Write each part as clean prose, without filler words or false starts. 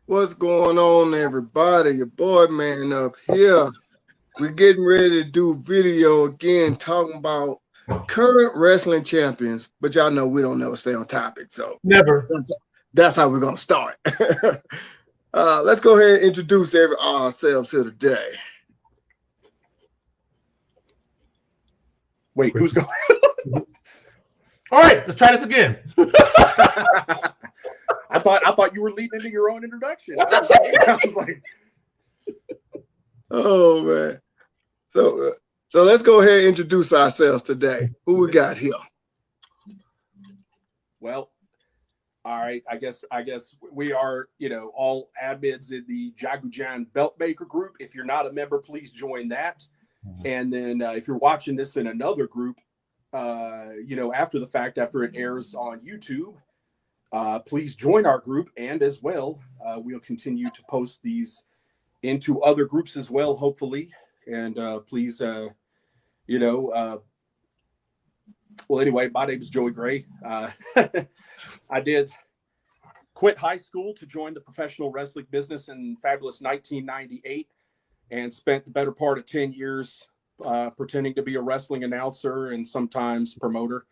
What's going on, everybody? Your boy man up here. We're getting ready to do video again, talking about current wrestling champions. But y'all know we don't never stay on topic, so Never. that's how we're gonna start. Let's go ahead and introduce ourselves here today. Wait, who's going? All right, let's try this again. I thought you were leading into your own introduction. What I the was like, Oh man. So let's go ahead and introduce ourselves today. Who we got here? well, all right. I guess we are, all admins in the Jagujan Belt Maker group. If you're not a member, please join that. And then if you're watching this in another group, after the fact, after it airs on YouTube, please join our group. And as well, we'll continue to post these into other groups as well, hopefully. And please, well, anyway, my name is Joey Gray. I did quit high school to join the professional wrestling business in fabulous 1998 and spent the better part of 10 years pretending to be a wrestling announcer and sometimes promoter.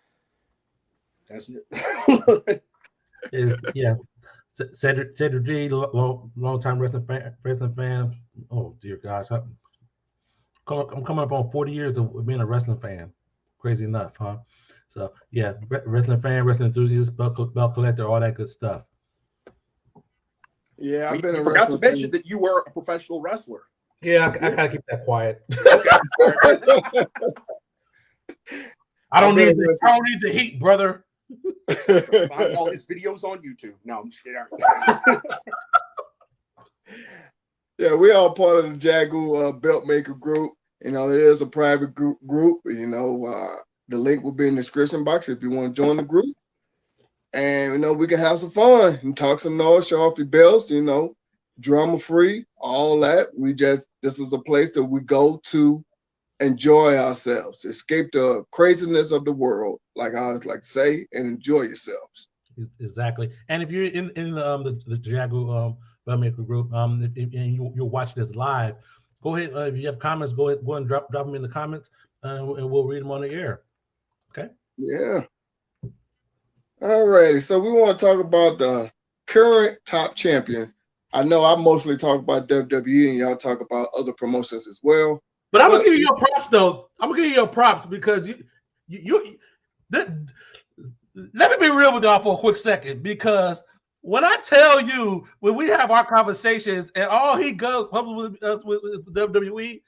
That's it. Yeah. Cedric D, long time wrestling fan. Oh dear gosh, I'm coming up on 40 years of being a wrestling fan. Crazy enough, huh? So yeah, wrestling fan, wrestling enthusiast, belt collector, all that good stuff. Yeah, I've been. You forgot to mention that you were a professional wrestler. Yeah, I gotta keep that quiet. Okay. I don't need the heat, brother. Find all his videos on YouTube. No, I'm just kidding. Yeah, we're all part of the Jagu Belt Maker group. It is a private group. The link will be in the description box if you want to join the group. And we can have some fun and talk some noise, show off your belts. Drama free, all that. This is a place that we go to enjoy ourselves, escape the craziness of the world, like I always like to say, and enjoy yourselves. Exactly. And if you're in the Jagu Maker group, and you'll watch this live, go ahead. If you have comments, go and drop them in the comments, and we'll read them on the air. Okay. Yeah. All righty. So we want to talk about the current top champions. I know I mostly talk about WWE, and y'all talk about other promotions as well. But I'm gonna give you your props, though. I'm gonna give you your props because let me be real with y'all for a quick second. Because when I tell you, when we have our conversations and all he goes with us with WWE,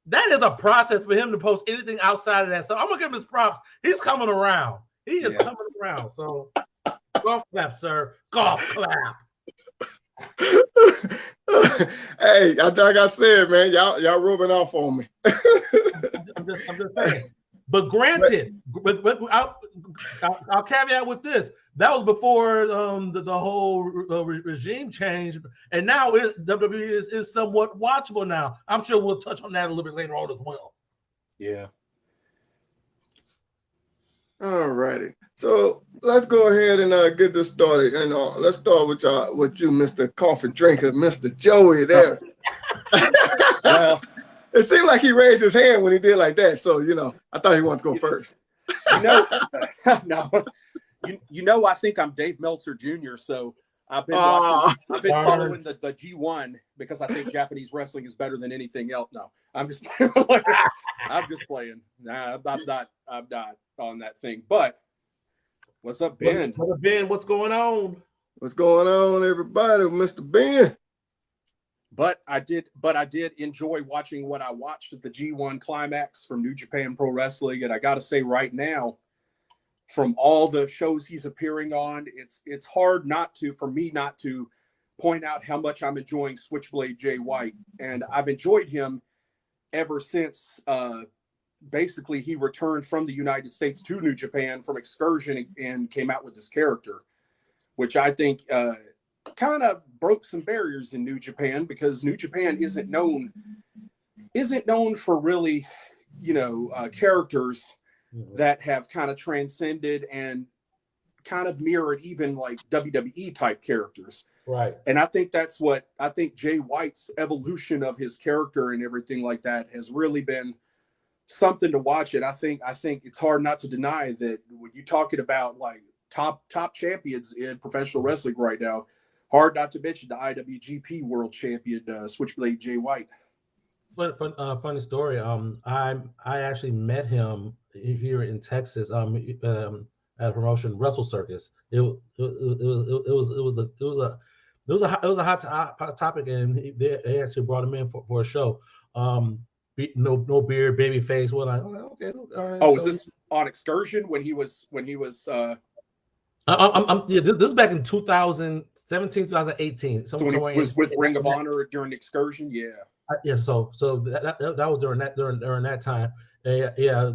that is a process for him to post anything outside of that. So I'm gonna give him his props. He's coming around. He is coming around. So golf clap, sir. Golf clap. Hey, like I said, man, y'all rubbing off on me. I'm just saying. But granted, but I'll caveat with this: that was before the whole regime change, and now WWE is somewhat watchable now. I'm sure we'll touch on that a little bit later on as well. Yeah. All righty. So let's go ahead and get this started. And let's start with you, Mr. Coffee Drinker, Mr. Joey there. Well, it seemed like he raised his hand when he did like that. So, I thought he wanted to go first. No. I think I'm Dave Meltzer Jr., so I've been following the G1 because I think Japanese wrestling is better than anything else. No, I'm just playing. Nah, I'm not on that thing. But what's up, Ben? Ben, what's going on? What's going on, everybody, Mr. Ben? But I did enjoy watching what I watched at the G1 Climax from New Japan Pro Wrestling, and I got to say right now, from all the shows he's appearing on, it's hard for me not to point out how much I'm enjoying Switchblade Jay White, and I've enjoyed him ever since basically he returned from the United States to New Japan from excursion and came out with this character, which I think kind of broke some barriers in New Japan, because New Japan isn't known for really, characters that have kind of transcended and kind of mirrored even like WWE type characters. Right. And I think Jay White's evolution of his character and everything like that has really been something to watch it. I think it's hard not to deny that when you're talking about like top champions in professional wrestling right now, hard not to mention the IWGP World Champion Switchblade Jay White. Funny story. I actually met him here in Texas. At a promotion, Wrestle Circus. It was a hot topic, and they actually brought him in for a show. No beard, baby face. What like, okay, all right. Oh, was this on Excursion when he was? Yeah, this is back in 2017, 2018. So when he was with Ring of Honor during Excursion, yeah. Yeah, so that was during that time. Yeah,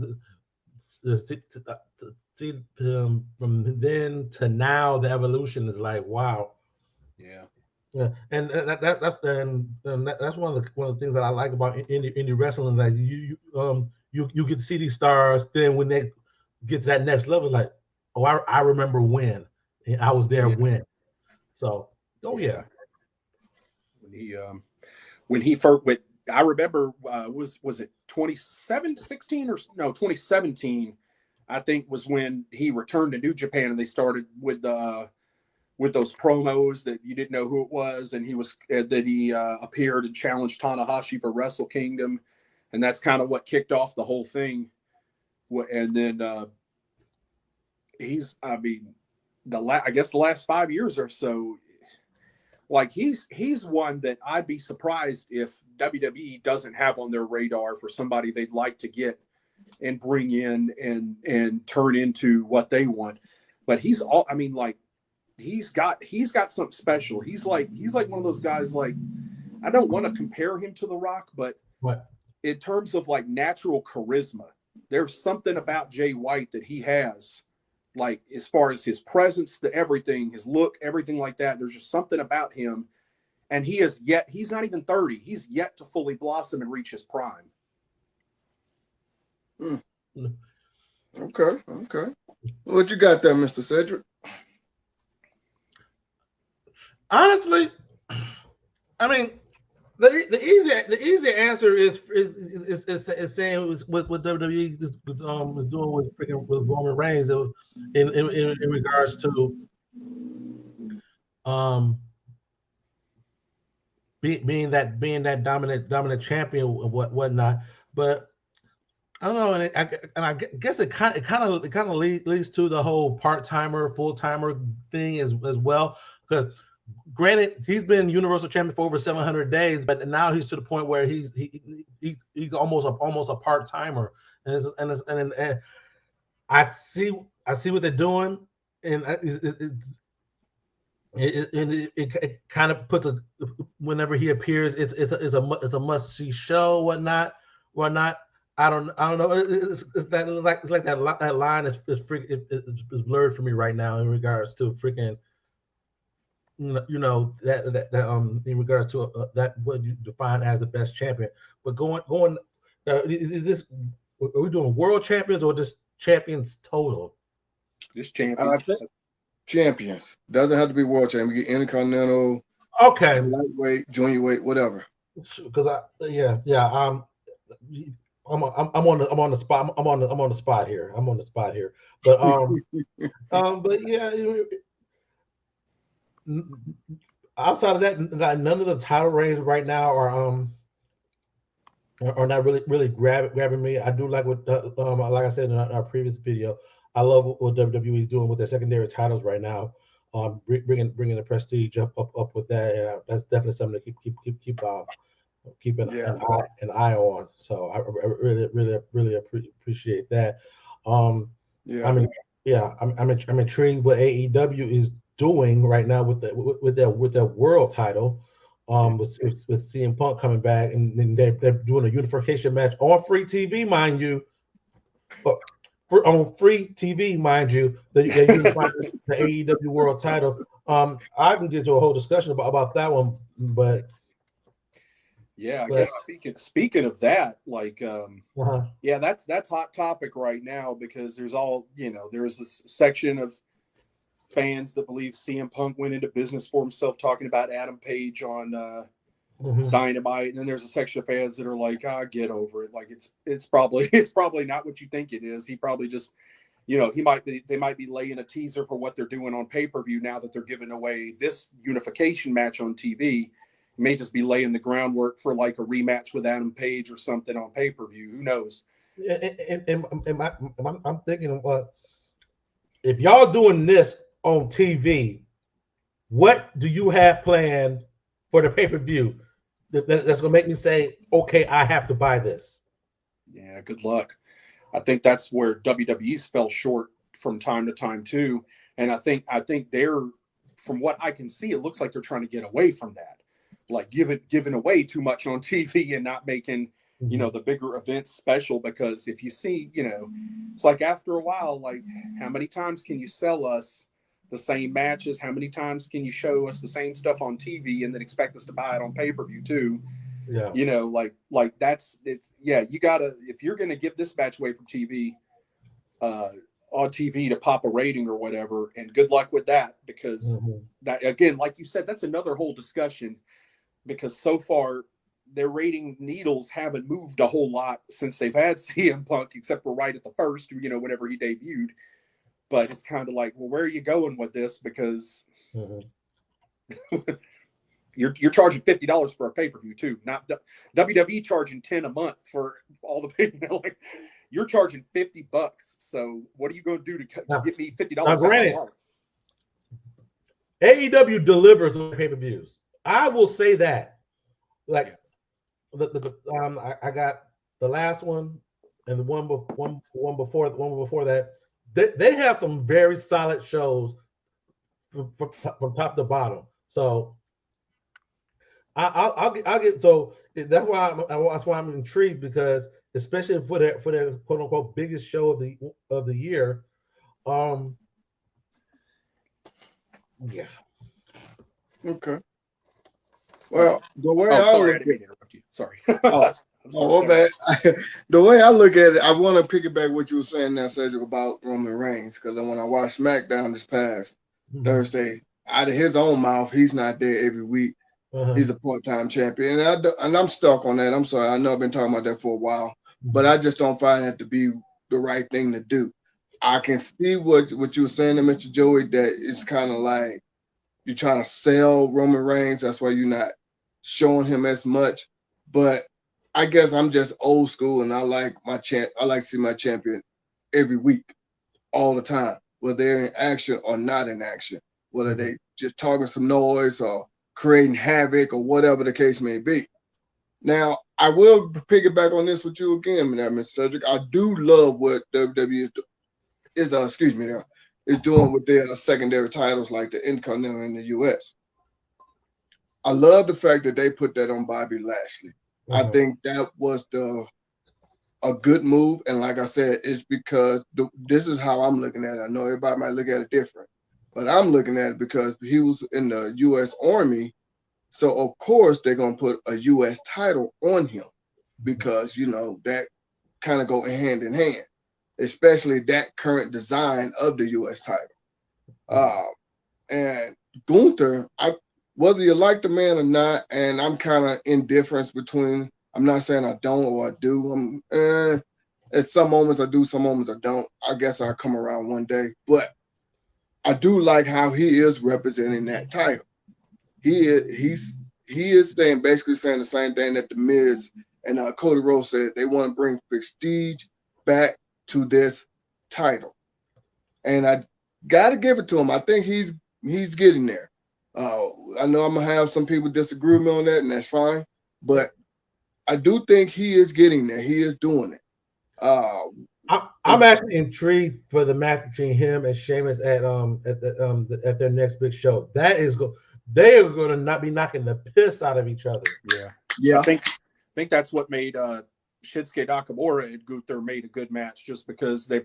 see from then to now, the evolution is like wow. Yeah. Yeah, and that's one of the things that I like about indie wrestling. Like you get to see these stars. Then when they get to that next level, like I remember when I was there when. So yeah. When he first went, I remember was it 2017 or no 2017? I think was when he returned to New Japan and they started with those promos that you didn't know who it was, and he appeared and challenged Tanahashi for Wrestle Kingdom, and that's kind of what kicked off the whole thing. And then I guess the last 5 years or so, like he's one that I'd be surprised if WWE doesn't have on their radar for somebody they'd like to get and bring in and turn into what they want. But he's got something special. He's like one of those guys, like, I don't want to compare him to The Rock, but in terms of like natural charisma, there's something about Jay White that he has, like as far as his presence, everything, his look, everything like that. There's just something about him. And he's not even 30. He's yet to fully blossom and reach his prime. Okay. What you got there, Mr. Cedric? Honestly, I mean, the easy answer is saying it was what WWE was doing with Roman Reigns in regards to being that dominant champion and whatnot. But I don't know, and I guess it kind of leads to the whole part-timer, full-timer thing as well, because. Granted, he's been Universal Champion for over 700 days, but now he's to the point where he's almost a part timer, and I see what they're doing, and it kind of puts whenever he appears, it's a must see show, whatnot. I don't know. It's like that line is blurred for me right now in regards to freaking. That in regards to that what you define as the best champion, but going is this, are we doing world champions or just champions total? Just champions. Champions doesn't have to be world champion. We get intercontinental, okay, lightweight, junior weight, whatever. Because I'm on the spot. I'm on the spot here. But yeah. Outside of that, none of the title reigns right now are not really grabbing me. I do like what like I said in our previous video, I love what WWE is doing with their secondary titles right now. Bringing the prestige up with that. And that's definitely something to keep an eye on. So I really appreciate that. I'm intrigued what AEW is doing right now with their world title, with CM Punk coming back, and they're doing a unification match on free TV, mind you. On free TV, mind you, they're unifying the AEW world title. I can get to a whole discussion about that one, but yeah, I guess speaking of that, like that's hot topic right now, because there's this section of fans that believe CM Punk went into business for himself, talking about Adam Page on Dynamite, and then there's a section of fans that are like, get over it. Like it's probably not what you think it is. He probably just, they might be laying a teaser for what they're doing on pay-per-view now that they're giving away this unification match on TV. He may just be laying the groundwork for like a rematch with Adam Page or something on pay-per-view. Who knows? And I'm thinking, if y'all doing this on TV, what do you have planned for the pay-per-view that's gonna make me say, okay, I have to buy this? Yeah, good luck. I think that's where WWE's fell short from time to time too. And I think they're, from what I can see, it looks like they're trying to get away from that, like giving away too much on TV and not making the bigger events special. Because if you see, it's like after a while, like how many times can you sell us the same matches? How many times can you show us the same stuff on TV and then expect us to buy it on pay-per-view too? Yeah. You gotta, if you're gonna give this match away from TV, on TV to pop a rating or whatever, and good luck with that, because that, again, like you said, that's another whole discussion, because so far their rating needles haven't moved a whole lot since they've had CM Punk, except for right at the first, whenever he debuted. But it's kind of like, well, where are you going with this? Because you're charging $50 for a pay-per-view too, not WWE charging $10 a month for all the like you're charging $50. So what are you going to do to get me $50? Granted, AEW delivers on pay-per-views. I will say that. Like I got the last one and the one before that. They have some very solid shows from top to bottom. So I'll get, so that's why I'm intrigued, because especially for that quote unquote biggest show of the year. Yeah. Okay. Well, the way the way I look at it, I want to piggyback what you were saying now, Cedric, about Roman Reigns, because when I watched SmackDown this past Thursday, out of his own mouth, he's not there every week. He's a part-time champion, and I'm stuck on that. I'm sorry. I know I've been talking about that for a while, but I just don't find that to be the right thing to do. I can see what you were saying to Mr. Joey, that it's kind of like you're trying to sell Roman Reigns. That's why you're not showing him as much. But I guess I'm just old school, and I like to see my champion every week, all the time, whether they're in action or not in action, whether they just talking some noise or creating havoc or whatever the case may be. Now, I will piggyback on this with you again, Mr. Cedric. I do love what WWE is doing with their secondary titles, like the Intercontinental in the US. I love the fact that they put that on Bobby Lashley. I think that was a good move, and like I said, it's because this is how I'm looking at it. I know everybody might look at it different, but I'm looking at it because he was in the U.S. Army, so of course they're gonna put a U.S. title on him, because that kind of go hand in hand, especially that current design of the U.S. title. And Gunther, whether you like the man or not, and I'm kind of indifferent between. I'm not saying I don't or I do. At some moments I do, some moments I don't. I guess I'll come around one day, but I do like how he is representing that title. He is basically saying the same thing that The Miz and Cody Rhodes said. They want to bring prestige back to this title, and I got to give it to him. I think he's getting there. I know I'm gonna have some people disagree with me on that, and that's fine. But I do think he is getting there. He is doing it. I'm actually intrigued for the match between him and Sheamus at their next big show. They are going to not be knocking the piss out of each other. Yeah. I think that's what made Shinsuke Nakamura and Gunther made a good match, just because they've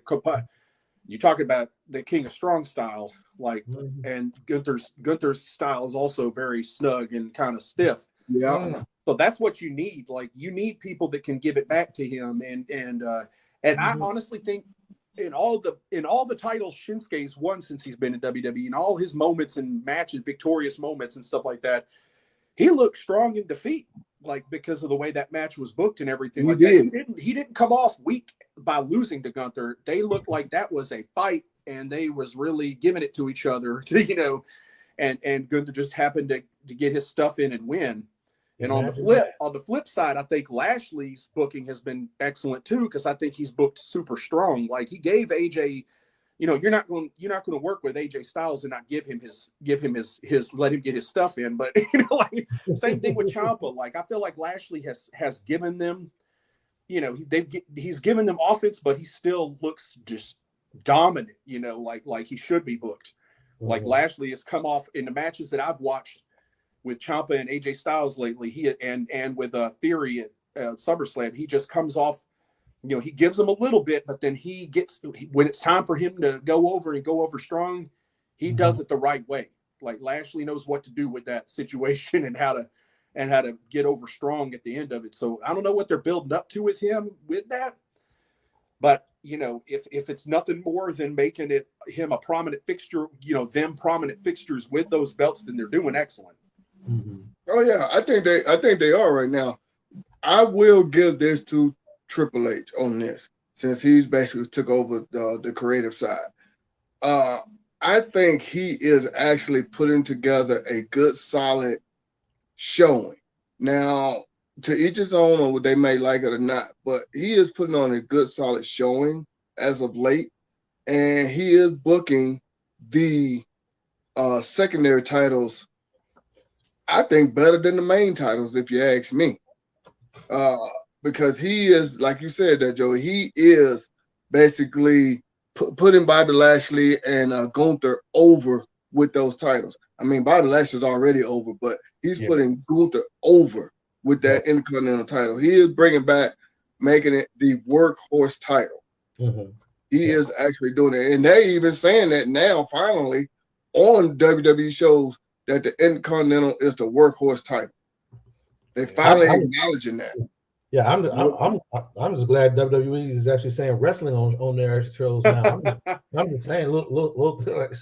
you talk about the King of Strong style, like, and Gunther's style is also very snug and kind of stiff. Yeah. So that's what you need. Like, you need people that can give it back to him, and I honestly think, in all the titles Shinsuke's won since he's been in WWE, and all his moments and matches, victorious moments and stuff like that, he looked strong in defeat, like because of the way that match was booked and everything like that. He didn't come off weak by losing to Gunther. They looked like that was a fight, and they was really giving it to each other, and Gunther just happened to get his stuff in and win. And on the flip side, I think Lashley's booking has been excellent too, because I think he's booked super strong. Like he gave AJ, you're not going to work with AJ Styles and not give him his let him get his stuff in. But like same thing with Ciampa. Like I feel like Lashley has given them, he's given them offense, but he still looks just dominant. Like he should be booked. Mm-hmm. Like Lashley has come off in the matches that I've watched with Ciampa and AJ Styles lately, he and with Theory at SummerSlam, he just comes off, he gives them a little bit, but then when it's time for him to go over strong, he does it the right way. Like Lashley knows what to do with that situation and how to get over strong at the end of it. So I don't know what they're building up to with him with that, but if it's nothing more than making him a prominent fixture, them prominent fixtures with those belts, then they're doing excellent. Mm-hmm. Oh yeah, I think they are right now. I will give this to Triple H on this, since he's basically took over the creative side. I think he is actually putting together a good, solid showing. Now, to each his own, or they may like it or not, but he is putting on a good, solid showing as of late, and he is booking the secondary titles, I think, better than the main titles, if you ask me. Because he is, like you said, that Joey, he is basically putting Bobby Lashley and Gunther over with those titles. I mean, Bobby Lashley's already over, but he's putting Gunther over with that Intercontinental title. He is bringing back, making it the workhorse title. Mm-hmm. He is actually doing it. And they're even saying that now, finally, on WWE shows, that the Intercontinental is the workhorse title. They finally acknowledging that. Yeah, I'm just glad WWE is actually saying wrestling on their shows now. I'm just saying, little like,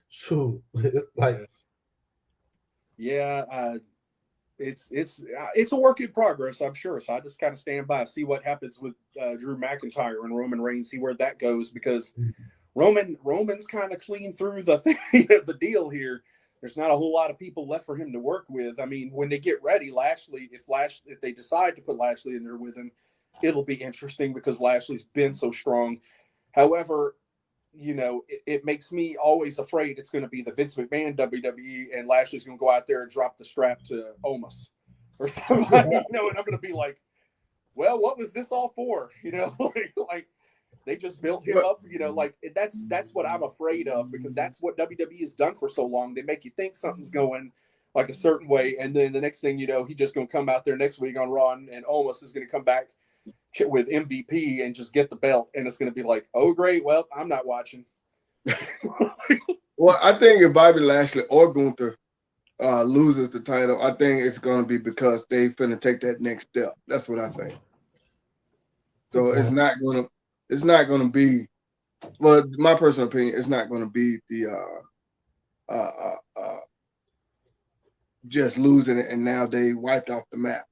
shoot, like. Yeah, it's a work in progress, I'm sure. So I just kind of stand by, see what happens with Drew McIntyre and Roman Reigns, see where that goes, because Roman's kind of clean through the deal here. There's not a whole lot of people left for him to work with. I mean, when they get ready, if they decide to put Lashley in there with him, it'll be interesting because Lashley's been so strong. However, it makes me always afraid it's going to be the Vince McMahon WWE, and Lashley's going to go out there and drop the strap to Omos or somebody, and I'm going to be like, well, what was this all for? Like they just built him up, like that's what I'm afraid of, because that's what WWE has done for so long. They make you think something's going like a certain way, and then the next thing you know, he's just going to come out there next week on Raw, and Omos is going to come back with MVP and just get the belt, and it's going to be like, oh great, well, I'm not watching. Well, I think if Bobby Lashley or Gunther loses the title, I think it's going to be because they finna take that next step. That's what I think. So it's not going to be, well, my personal opinion, it's not going to be the just losing it and now they wiped off the map.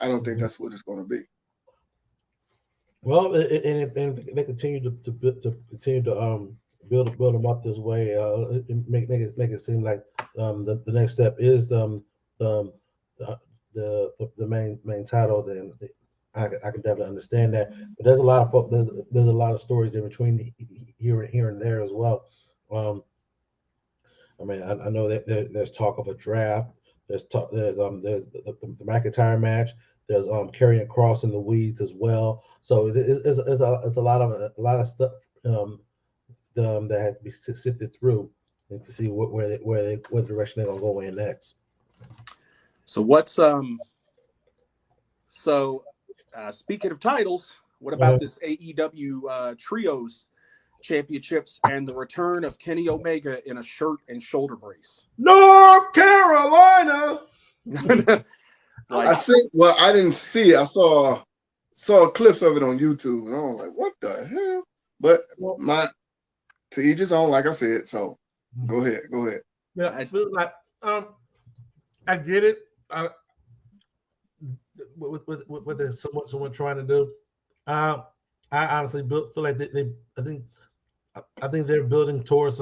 I don't think that's what it's going to be. Well, and they continue to build them up this way. Make it seem like the next step is the main titles, and I can definitely understand that. But there's a lot of folk, there's a lot of stories in between here and there as well. I mean, I know that there's talk of a draft. There's the McIntyre match. There's Karrion Kross in the weeds as well. So it's a lot of stuff that has to be sifted through and to see what direction they're gonna go in next. So speaking of titles, what about this AEW trios championships and the return of Kenny Omega in a shirt and shoulder brace? North Carolina. I didn't see it. I saw clips of it on YouTube, and I was like, "What the hell?" But to each his own, like I said. So go ahead. Yeah, I feel like I get it. What there's someone trying to do. I honestly feel like I think they're building towards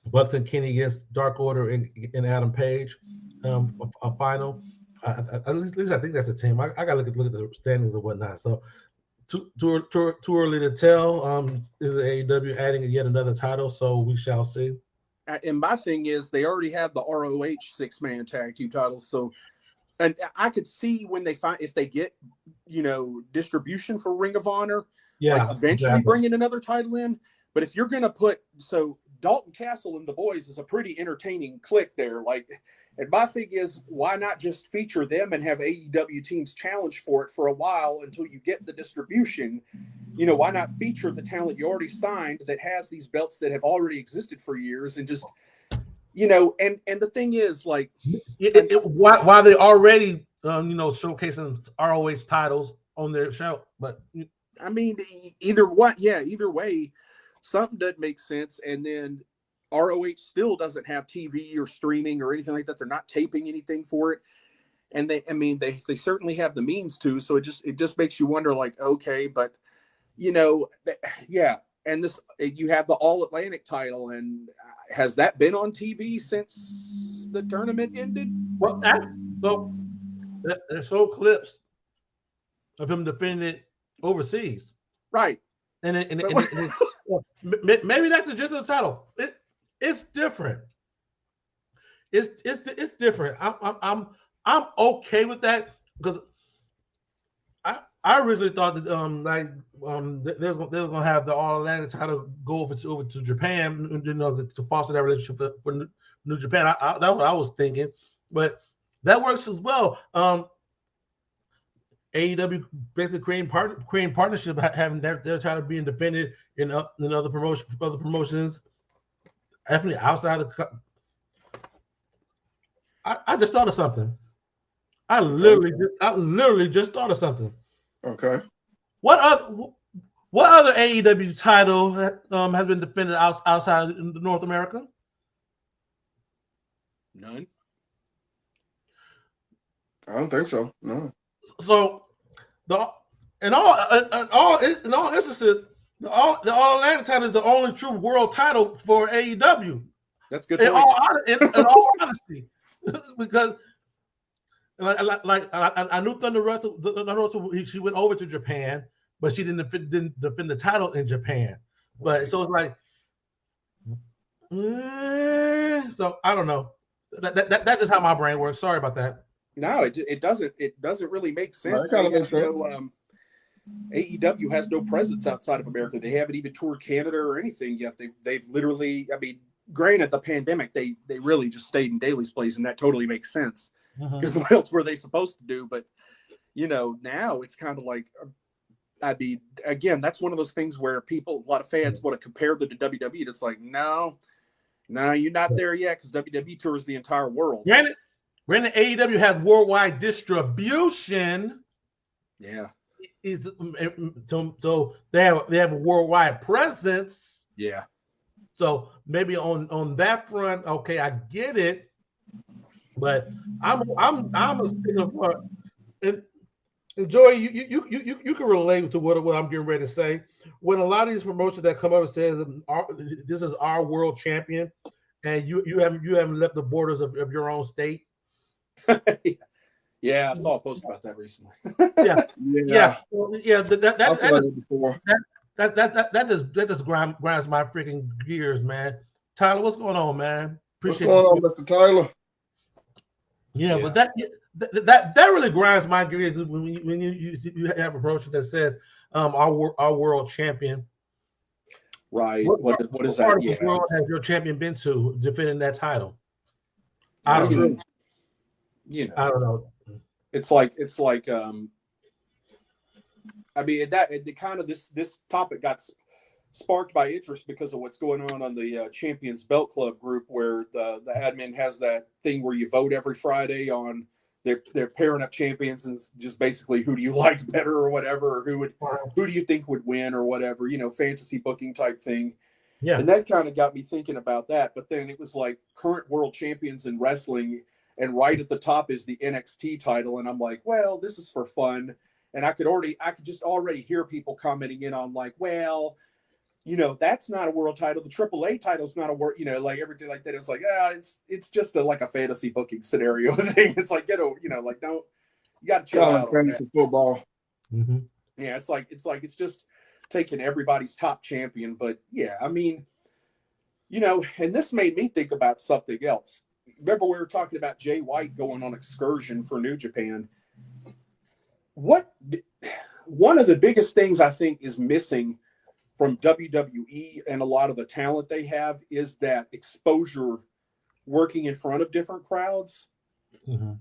Bucks and Kenny against Dark Order and Adam Page a final. At least I think that's a team. I gotta look at the standings and whatnot. So too early to tell. Is AEW adding yet another title? So we shall see. And my thing is, they already have the ROH 6-man tag team titles. So, and I could see when they if they get, distribution for Ring of Honor, like eventually bringing another title in. But if you're going to put, so Dalton Castle and the boys is a pretty entertaining clique there. Like, and my thing is, why not just feature them and have AEW teams challenge for it for a while until you get the distribution? Why not feature the talent you already signed that has these belts that have already existed for years and just, and the thing is, like, while they already, showcasing ROH titles on their show, but I mean, either way, something doesn't make sense. And then ROH still doesn't have TV or streaming or anything like that. They're not taping anything for it. And they certainly have the means to, so it just makes you wonder, like, okay, but yeah. And this, you have the All Atlantic title, and has that been on TV since the tournament ended? Well, there's so clips of him defending it overseas, right? And maybe that's the gist of the title. It's different. It's different. I'm okay with that because I originally thought that they're gonna have the All Atlantic title go over to Japan, to foster that relationship for New Japan. That's what I was thinking, but that works as well. AEW basically creating partnership, having their title being defended in other promotions, definitely outside of. I just thought of something. I literally just thought of something. Okay. What other AEW title has been defended outside of North America? None. I don't think so. No. So in all instances, the All Atlantic title is the only true world title for AEW. That's good. In all honesty, because. I knew Thunder Rosa, she went over to Japan, but she didn't defend the title in Japan. But so it's like, so I don't know. That's just how my brain works. Sorry about that. No, it doesn't really make sense. No, it kind of makes sense. AEW has no presence outside of America. They haven't even toured Canada or anything yet. They've literally, I mean, granted the pandemic, they really just stayed in Daly's place, and that totally makes sense. Because what else were they supposed to do? But now it's kind of like, again, that's one of those things where a lot of fans want to compare them to WWE. And it's like, no, you're not there yet, because WWE tours the entire world. Granted, AEW has worldwide distribution. Yeah. So they have a worldwide presence. Yeah. So maybe on that front, okay, I get it. But I'm a sticker for, and Joey, you can relate to what I'm getting ready to say. When a lot of these promotions that come up and says this is our world champion, and you haven't left the borders of your own state. Yeah, I saw a post about that recently. Yeah. That just grinds my freaking gears, man. Tyler, what's going on, man? Appreciate what's going on, Mr. Tyler? Yeah, but that really grinds my gears when you have a promotion that says our world champion. Right. What is that? Part of the world has your champion been to defending that title? I don't know. I don't know. It's like I mean, this topic got sparked by interest because of what's going on the Champions Belt Club group, where the admin has that thing where you vote every Friday on they're pairing up champions and just basically who do you like better or whatever, or who do you think would win or whatever, fantasy booking type thing. Yeah. And that kind of got me thinking about that. But then it was like current world champions in wrestling, and right at the top is the NXT title, and I'm like, well, this is for fun. And I could just already hear people commenting in on like, well, that's not a world title. The AAA title is not a world, like everything like that. It's like, it's just like a fantasy booking scenario thing. It's like, like don't, you got to chill out on fantasy that. football. Mm-hmm. Yeah, it's just taking everybody's top champion. But yeah, I mean, and this made me think about something else. Remember we were talking about Jay White going on excursion for New Japan. One of the biggest things I think is missing from WWE and a lot of the talent they have is that exposure working in front of different crowds. Mm-hmm.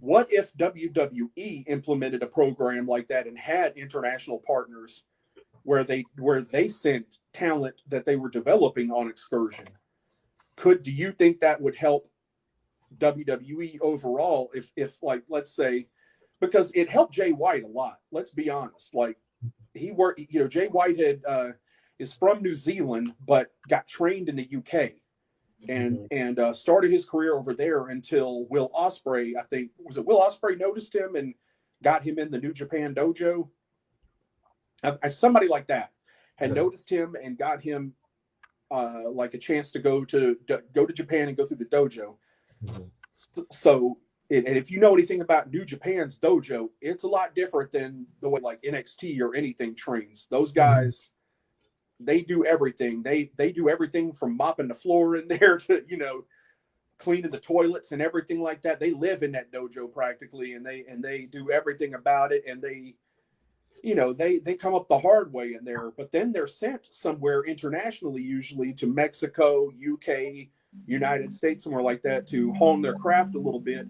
What if WWE implemented a program like that and had international partners where they sent talent that they were developing on excursion? Do you think that would help WWE overall if like, let's say, because it helped Jay White a lot. Let's be honest. Like Jay Whitehead is from New Zealand, but got trained in the UK and started his career over there until Will Ospreay, I think, was it Will Ospreay noticed him and got him in the New Japan dojo? Somebody like that had noticed him and got him like a chance to go to Japan and go through the dojo. Mm-hmm. So, and if you know anything about New Japan's dojo, it's a lot different than the way like NXT or anything trains. Those guys, they do everything. They do everything from mopping the floor in there to, cleaning the toilets and everything like that. They live in that dojo practically, and they do everything about it. And they come up the hard way in there, but then they're sent somewhere internationally, usually to Mexico, UK, United States, somewhere like that, to hone their craft a little bit.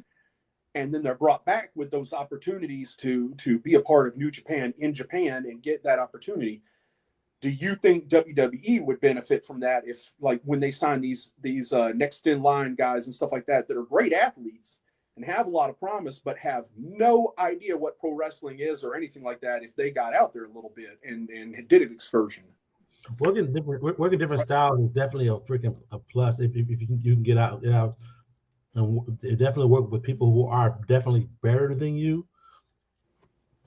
And then they're brought back with those opportunities to be a part of New Japan in Japan and get that opportunity. Do you think WWE would benefit from that if, like, when they sign these next in line guys and stuff like that are great athletes and have a lot of promise, but have no idea what pro wrestling is or anything like that, if they got out there a little bit and did an excursion? Working different styles is definitely a plus if you can get out. And it definitely work with people who are definitely better than you.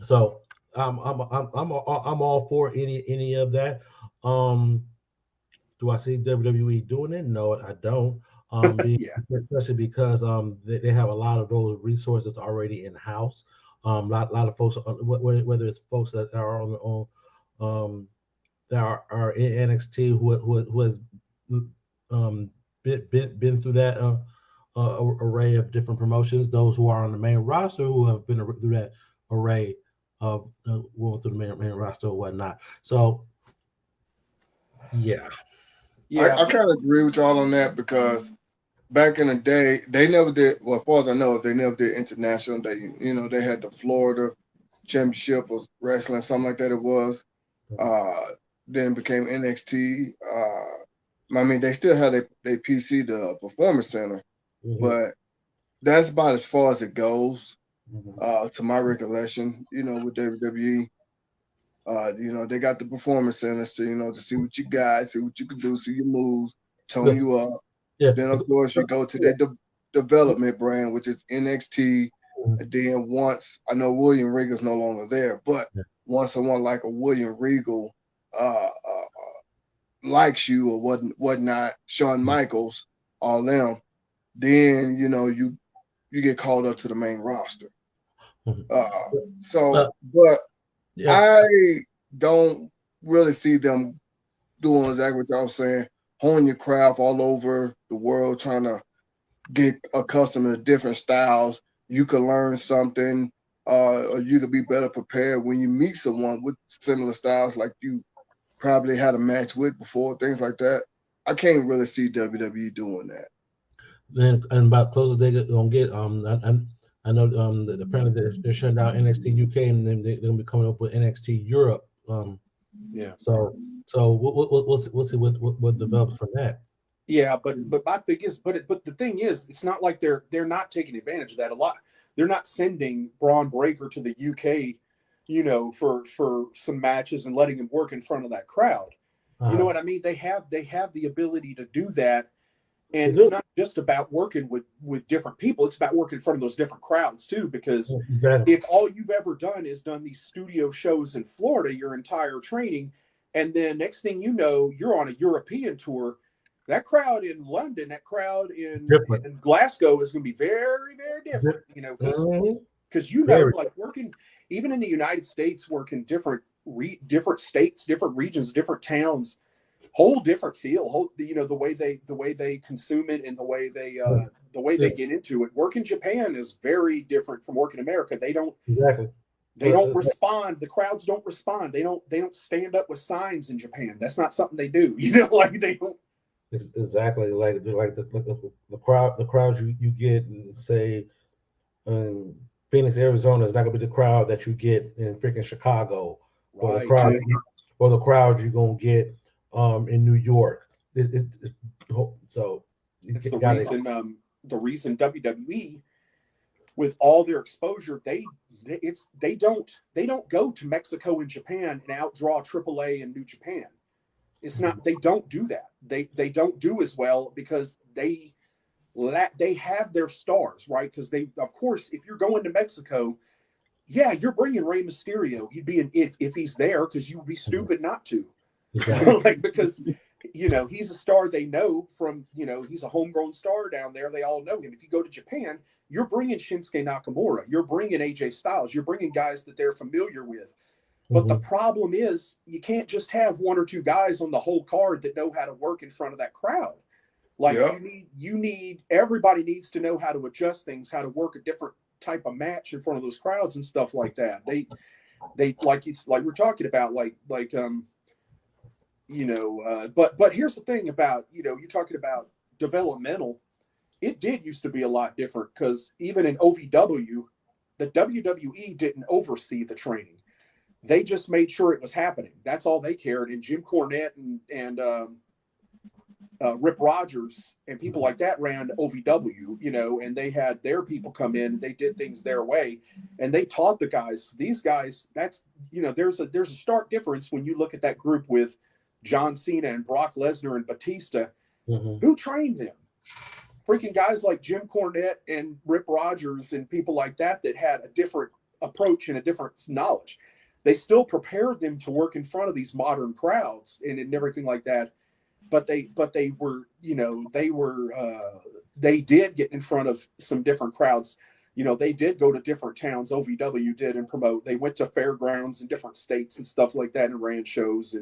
So I'm all for any of that. Do I see WWE doing it? No, I don't. Especially because they have a lot of those resources already in house. Lot of folks, whether it's folks that are on their own, that are in NXT who has been through that array of different promotions. Those who are on the main roster who have been through that array of going through the main roster or whatnot. So, yeah. I kind of agree with y'all on that because back in the day, they never did. Well, as far as I know, they never did international. They had the Florida Championship of Wrestling, something like that. It was. Then became NXT. I mean, they still had their PC, the Performance Center, but that's about as far as it goes. To my recollection, with WWE. They got the Performance Center, so, to see what you got, see what you can do, see your moves, tone you up. Yeah. Then, of course, you go to their development brand, which is NXT. And then once, I know William Regal's no longer there, but once someone like a William Regal likes you or whatnot, Shawn Michaels, all them, then, you get called up to the main roster. I don't really see them doing exactly what y'all saying, hone your craft all over the world, trying to get accustomed to different styles. You can learn something, or you could be better prepared when you meet someone with similar styles like you probably had a match with before, things like that. I can't really see WWE doing that. And about closest they're gonna get, I know that apparently they're shutting down NXT UK and then they're gonna be coming up with NXT Europe. So we'll see what develops from that. Yeah, but my thing is, but the thing is, it's not like they're not taking advantage of that a lot. They're not sending Braun Breaker to the UK, for some matches and letting him work in front of that crowd. You know what I mean? They have the ability to do that, and it's not just about working with different people. It's about working in front of those different crowds too. Because if all you've ever done is done these studio shows in Florida your entire training, and then next thing you know, you're on a European tour. That crowd in London, that crowd in Glasgow is going to be very, very different, because like working even in the United States, working different states, different regions, different towns, whole different feel, the way they consume it and the way they get into it. Work in Japan is very different from work in America. They don't respond. The crowds don't respond. They don't stand up with signs in Japan. That's not something they do. Like they don't. Exactly, like the crowd you get in, say, Phoenix, Arizona is not gonna be the crowd that you get in freaking Chicago, or the crowd you're gonna get in New York. So it's the reason WWE, with all their exposure, they don't go to Mexico and Japan and outdraw AAA and New Japan. It's not, they don't do that. They don't do as well because they have their stars, right? Because of course, if you're going to Mexico, yeah, you're bringing Rey Mysterio. You'd be if he's there, because you would be stupid not to. Like, because he's a star they know from, he's a homegrown star down there. They all know him. If you go to Japan, you're bringing Shinsuke Nakamura. You're bringing AJ Styles. You're bringing guys that they're familiar with. But the problem is, you can't just have one or two guys on the whole card that know how to work in front of that crowd. Like everybody needs to know how to adjust things, how to work a different type of match in front of those crowds and stuff like that. They like we're talking about, but here's the thing about, you're talking about developmental. It did used to be a lot different, because even in OVW, the WWE didn't oversee the training. They just made sure it was happening. That's all they cared. And Jim Cornette and Rip Rogers and people like that ran OVW, and they had their people come in and they did things their way, and they taught the guys. These guys, that's, there's a stark difference when you look at that group with John Cena and Brock Lesnar and Batista. Who trained them? Freaking guys like Jim Cornette and Rip Rogers and people like that had a different approach and a different knowledge. They still prepared them to work in front of these modern crowds and everything like that. But they were, they did get in front of some different crowds. They did go to different towns. OVW did, and promote. They went to fairgrounds in different states and stuff like that, and ran shows,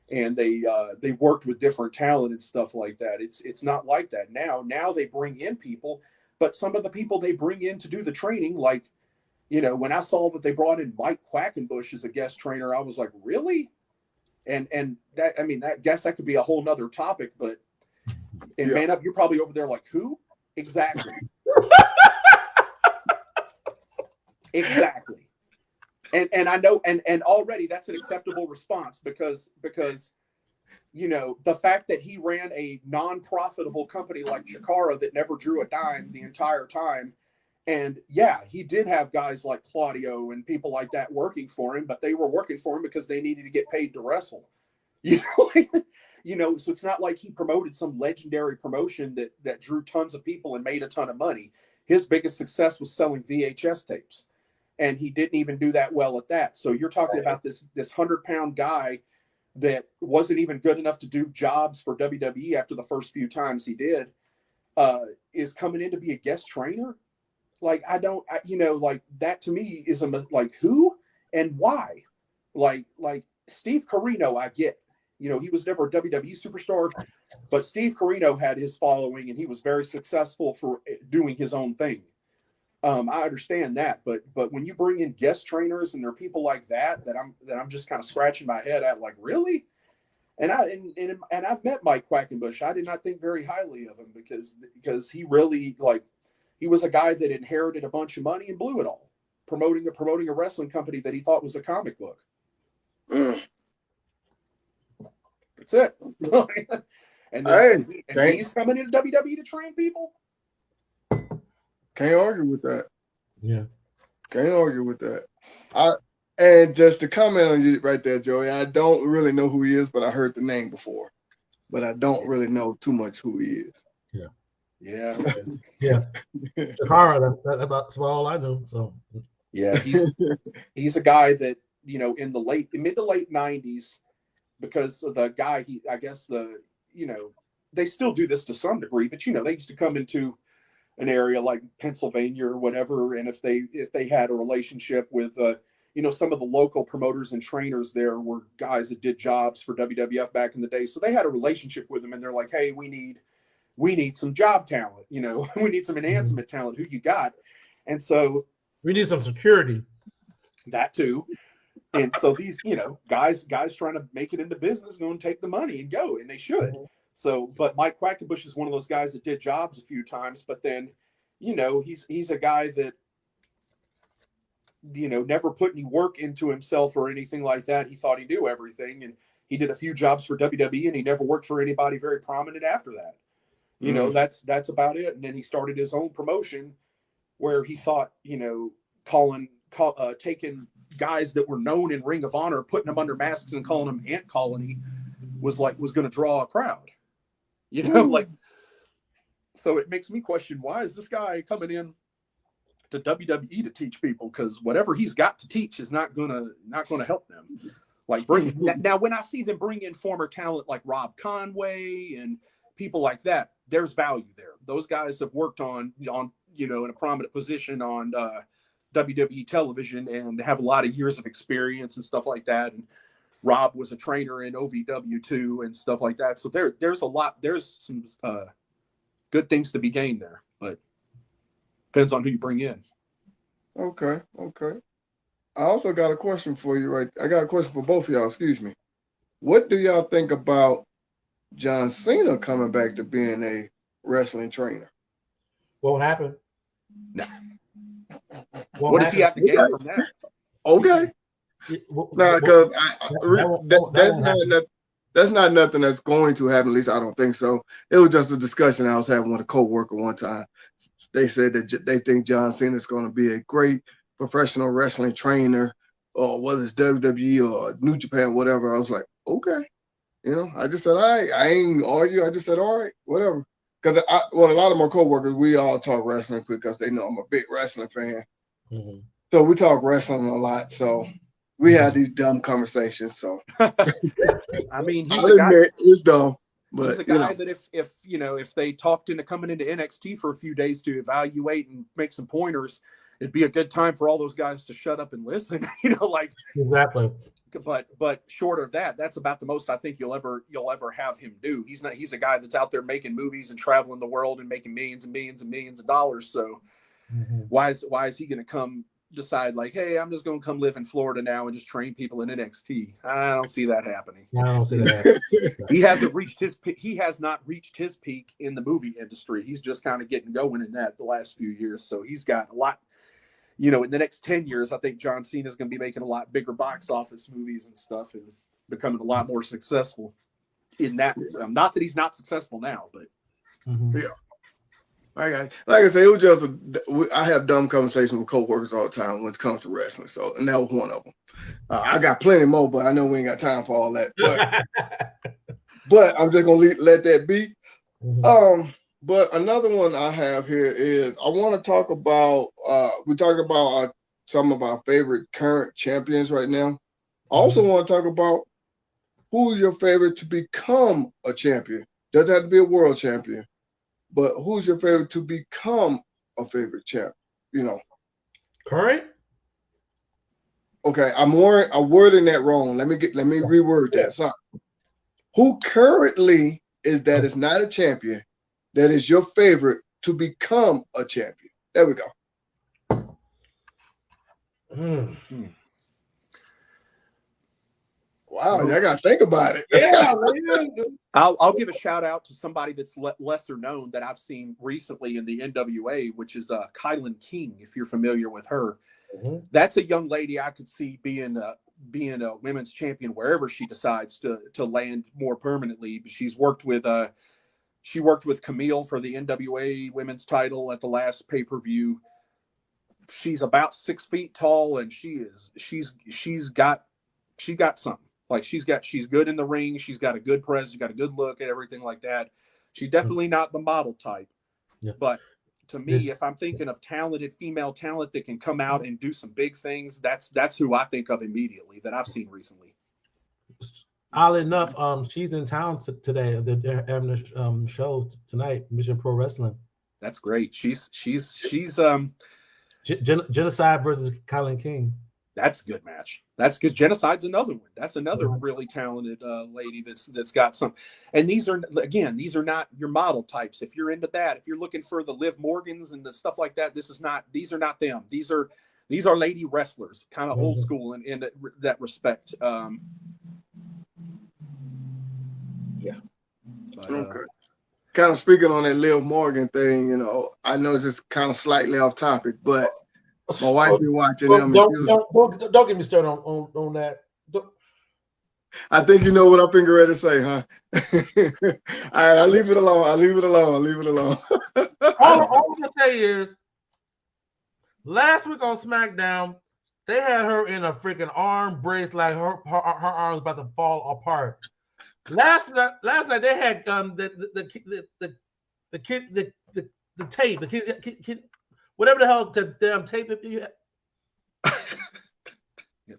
and they worked with different talent and stuff like that. It's not like that now. Now they bring in people, but some of the people they bring in to do the training, like, when I saw that they brought in Mike Quackenbush as a guest trainer, I was like, really? And that, I mean, that guess that could be a whole nother topic, but Man Up, you're probably over there like, who? Exactly. Exactly. And I know, and already that's an acceptable response because the fact that he ran a non-profitable company like Chikara that never drew a dime the entire time. And yeah, he did have guys like Claudio and people like that working for him, but they were working for him because they needed to get paid to wrestle. So it's not like he promoted some legendary promotion that drew tons of people and made a ton of money. His biggest success was selling VHS tapes, and he didn't even do that well at that. So you're talking about this 100-pound guy that wasn't even good enough to do jobs for WWE after the first few times he did, is coming in to be a guest trainer. Like, like that to me is like, who and why? Like Steve Corino, I get, he was never a WWE superstar, but Steve Corino had his following and he was very successful for doing his own thing. I understand that, but when you bring in guest trainers and there are people like that I'm just kind of scratching my head at, like, really? And I've met Mike Quackenbush. I did not think very highly of him because he really, like, he was a guy that inherited a bunch of money and blew it all promoting a wrestling company that he thought was a comic book. That's it. And Hey, then he's coming into WWE to train people. Can't argue with that. Yeah. Can't argue with that. And just to comment on you right there, Joey, I don't really know who he is, but I heard the name before. But I don't really know too much who he is. Yeah. Yeah. Yeah. Takara, that's about all I know. So yeah, he's a guy that, you know, in the mid to late 90s, because of the guy, I guess they still do this to some degree, but you know, they used to come into an area like Pennsylvania or whatever, and if they had a relationship with you know, some of the local promoters and trainers there were guys that did jobs for WWF back in the day, so they had a relationship with them, and they're like, hey, we need some job talent, you know, we need some enhancement talent, who you got? And so we need some security. That too. And so these, you know, guys trying to make it into business, going to take the money and go, and they should. So, but Mike Quackenbush is one of those guys that did jobs a few times, but then, you know, he's a guy that, you know, never put any work into himself or anything like that. He thought he knew everything, and he did a few jobs for WWE, and he never worked for anybody very prominent after that. You know, that's about it. And then he started his own promotion where he thought, you know, taking guys that were known in Ring of Honor, putting them under masks and calling them Ant Colony was going to draw a crowd, you know, like, so it makes me question, why is this guy coming in to WWE to teach people? Because whatever he's got to teach is not gonna help them. Like, now when I see them bring in former talent like Rob Conway and people like that, there's value there. Those guys have worked on you know, in a prominent position on WWE television and have a lot of years of experience and stuff like that. And Rob was a trainer in OVW too and stuff like that. So there's some good things to be gained there, but depends on who you bring in. Okay. I also got a question for you, right? I got a question for both of y'all, excuse me. What do y'all think about John Cena coming back to being a wrestling trainer? Won't happen. No. What does he have to gain from that? Okay. No, because that's not nothing that's going to happen. At least I don't think so. It was just a discussion I was having with a coworker one time. They said that they think John Cena is going to be a great professional wrestling trainer, or whether it's WWE or New Japan, whatever. I was like, okay. You know, I just said, all right. I ain't argue. I just said, all right, whatever. Because a lot of my coworkers, we all talk wrestling because they know I'm a big wrestling fan. Mm-hmm. So we talk wrestling a lot. So we had these dumb conversations. So I mean, it's dumb. But he's a guy that if they talked into coming into NXT for a few days to evaluate and make some pointers, it'd be a good time for all those guys to shut up and listen. You know, like exactly. But short of that, that's about the most I think you'll ever have him do. He's a guy that's out there making movies and traveling the world and making millions and millions and millions of dollars. So why is he going to come decide like, hey, I'm just going to come live in Florida now and just train people in NXT? I don't see that happening. I don't see that. He hasn't reached he has not reached his peak in the movie industry. He's just kind of getting going in that the last few years. So he's got a lot. You know, in the next 10 years, I think John Cena is going to be making a lot bigger box office movies and stuff and becoming a lot more successful in that. Not that he's not successful now, but yeah. Like I say, it was just I have dumb conversations with coworkers all the time when it comes to wrestling. So, and that was one of them. I got plenty more, but I know we ain't got time for all that. But I'm just gonna let that be. But another one I have here is I want to talk about. We talked about some of our favorite current champions right now. I also want to talk about who's your favorite to become a champion. Doesn't have to be a world champion, but who's your favorite to become a favorite champ? You know, current. Okay, I'm wording that wrong. Let me reword that. Sorry. Who currently is not a champion? That is your favorite to become a champion. There we go. Wow, I got to think about it. Yeah, I'll give a shout out to somebody that's lesser known that I've seen recently in the NWA, which is Kylan King, if you're familiar with her. That's a young lady I could see being being a women's champion wherever she decides to land more permanently. She's worked with Camille for the NWA women's title at the last pay-per-view. She's about 6 feet tall, and she's got something. Like she's good in the ring. She's got a good presence. She's got a good look and everything like that. She's definitely not the model type, but to me, if I'm thinking of talented female talent that can come out and do some big things, that's who I think of immediately that I've seen recently. Oddly enough, she's in town today. They're having a show tonight, Mission Pro Wrestling. That's great. She's Genocide versus Kylan King. That's a good match. That's good. Genocide's another one. That's another really talented lady that's got some. And these are not your model types. If you're into that, if you're looking for the Liv Morgans and the stuff like that, these are not them. These are lady wrestlers, kind of old school in that respect. Okay. Kind of speaking on that Liv Morgan thing, I know it's just kind of slightly off topic, but my wife be watching them. Don't get me started on that. I think you know what I'm thinking ready to say, huh? All right, I'll leave it alone. All I'm gonna say is, last week on SmackDown, they had her in a freaking arm brace, like her arms about to fall apart. Last night they had the tape, the kids, whatever the hell the damn tape that you had.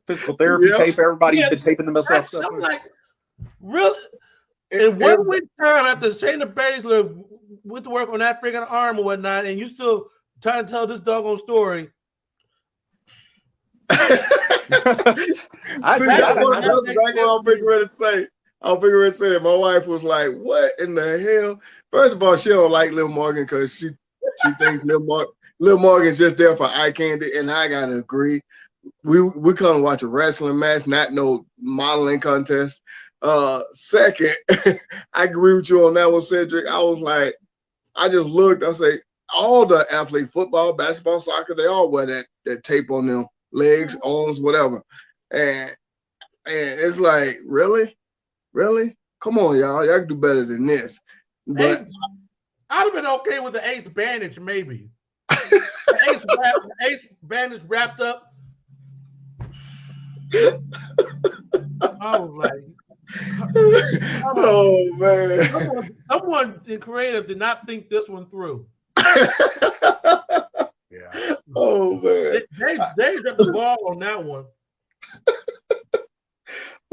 Physical therapy tape. Everybody's been taping themselves up. I'm like, really? In 1 week time after Shayna Baszler went to work on that freaking arm or whatnot, and you still trying to tell this doggone story. That's exactly what I'm thinking ready to say. I'll figure it said. My wife was like, "What in the hell?" First of all, she don't like Liv Morgan because she thinks Liv Morgan's just there for eye candy, and I gotta agree. We come to watch a wrestling match, not no modeling contest. Second, I agree with you on that one, Cedric. I was like, I just looked. I say, all the athletes, football, basketball, soccer, they all wear that tape on them legs, arms, whatever, and it's like, really. Come on, y'all can do better than this. But I'd have been okay with the ace bandage, maybe. Ace bandage wrapped up. I was like, oh man, someone creative did not think this one through. Yeah. Oh man, they dropped the ball on that one.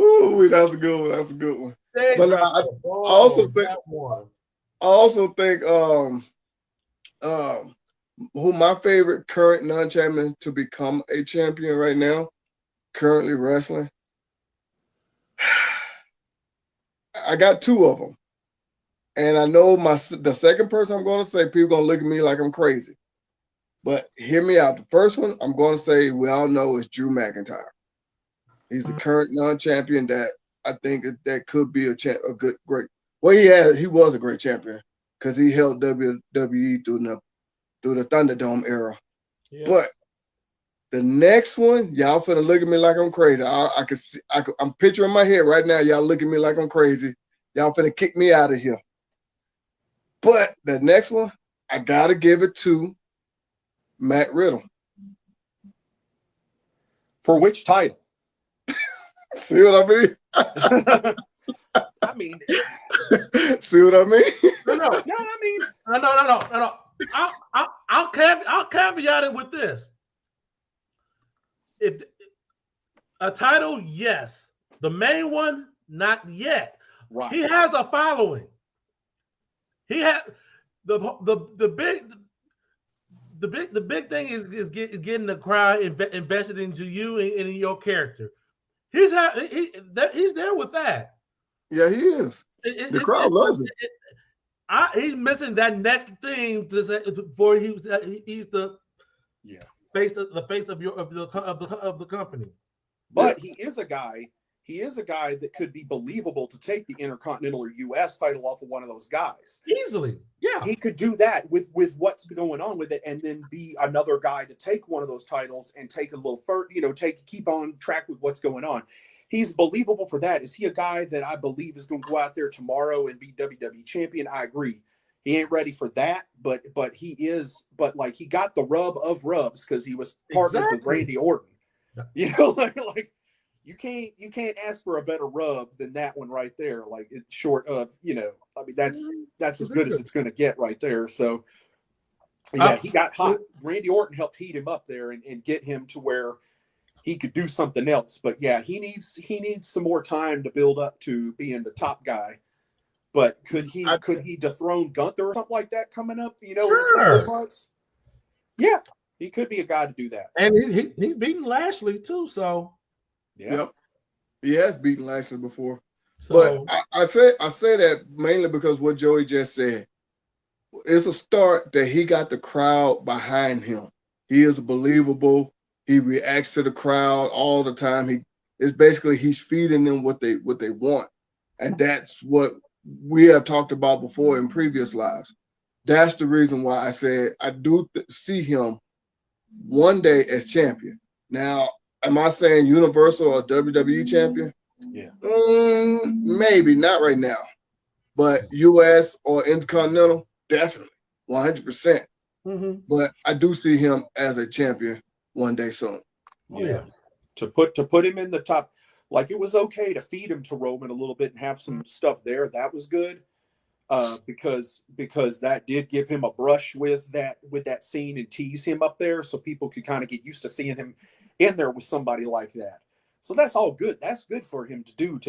Ooh, that's a good one. But I also think who my favorite current non-champion to become a champion right now, currently wrestling. I got two of them, and I know the second person I'm going to say, people going to look at me like I'm crazy, but hear me out. The first one I'm going to say we all know is Drew McIntyre. He's the current non-champion that I think that could be a great. Well, he was a great champion because he held WWE through the Thunderdome era. Yeah. But the next one, y'all finna look at me like I'm crazy. I can see. I'm picturing my head right now. Y'all look at me like I'm crazy. Y'all finna kick me out of here. But the next one, I gotta give it to Matt Riddle. For which title? See what I mean? I mean, see what I mean? No. I'll caveat it with this. If a title, yes. The main one, not yet. Right. He has a following. He has the big thing is getting the crowd invested into you and in your character. He's there with that. Yeah, he is. The crowd loves it. He's missing that next thing before he's the face of the company. But he is a guy he is a guy that could be believable to take the Intercontinental or U.S. title off of one of those guys. Easily. Yeah. He could do that with what's going on with it, and then be another guy to take one of those titles and take a little further, keep on track with what's going on. He's believable for that. Is he a guy that I believe is going to go out there tomorrow and be WWE champion? I agree. He ain't ready for that, but he is. But like, he got the rub of rubs because he was partners with Randy Orton. Like you can't ask for a better rub than that one right there. Like, it's short of, I mean, that's as good as it's going to get right there. So yeah, he got hot. Randy Orton helped heat him up there and get him to where he could do something else. But yeah, he needs some more time to build up to being the top guy. But could he dethrone Gunther or something like that coming up, in 6 months? Yeah, he could be a guy to do that. And he's beaten Lashley too, so yeah. Yep. He has beaten Lashley before. So, but I say that mainly because what Joey just said. It's a start that he got the crowd behind him. He is believable. He reacts to the crowd all the time. He's feeding them what they want. And that's what we have talked about before in previous lives. That's the reason why I said I do see him one day as champion. Now, am I saying Universal or WWE champion? Yeah. Maybe not right now, but US or Intercontinental, definitely, 100%. mm-hmm. But I do see him as a champion one day soon. Yeah. To put him in the top, like, it was okay to feed him to Roman a little bit and have some stuff there. That was good. Because that did give him a brush with that scene and tease him up there, so people could kind of get used to seeing him in there with somebody like that. So that's all good. That's good for him to do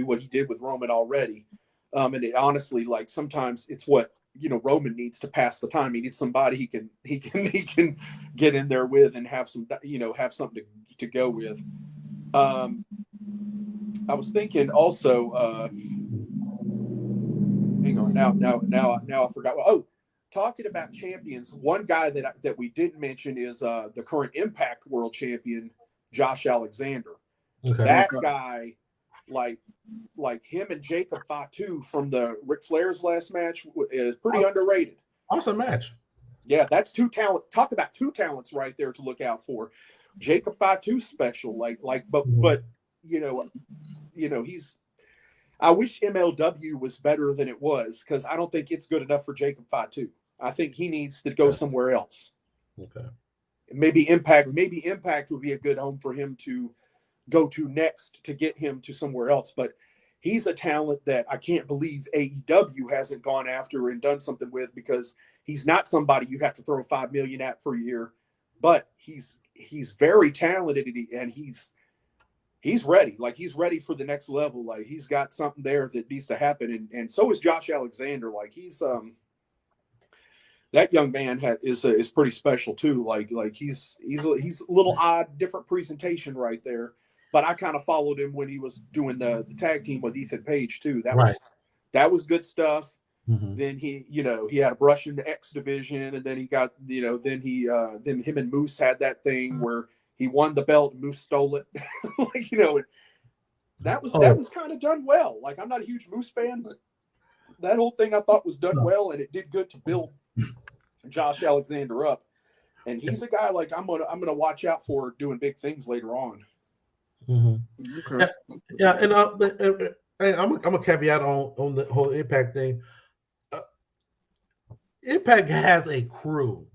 what he did with Roman already. And it honestly, like, sometimes it's what Roman needs to pass the time. He needs somebody he can get in there with and have some have something to go with. I was thinking also. Hang on, now I forgot. Oh, talking about champions, one guy that we didn't mention is the current Impact World Champion, Josh Alexander. Okay. That guy, like him and Jacob Fatu from the Ric Flair's last match, is pretty underrated. Awesome match. Yeah, that's two talent. Talk about two talents right there to look out for. Jacob Fatu special, but he's. I wish MLW was better than it was, because I don't think it's good enough for Jacob Fatu. I think he needs to go somewhere else. Okay. Maybe Impact would be a good home for him to go to next to get him to somewhere else. But he's a talent that I can't believe AEW hasn't gone after and done something with, because he's not somebody you have to throw $5 million at for a year. But he's very talented, and he's ready. Like, he's ready for the next level. Like, he's got something there that needs to happen. And so is Josh Alexander. Like, he's that young man is pretty special too. Like he's a little odd, different presentation right there. But I kind of followed him when he was doing the tag team with Ethan Page too. That was good stuff. Mm-hmm. Then he had a brush into X Division, and then he got then him and Moose had that thing where he won the belt and Moose stole it. That was kind of done well. Like, I'm not a huge Moose fan, but that whole thing I thought was done well, and it did good to build Josh Alexander up. And he's a guy like I'm gonna watch out for doing big things later on. Mm-hmm. Okay. Yeah, and I'm a caveat on the whole Impact thing. Impact has a crew.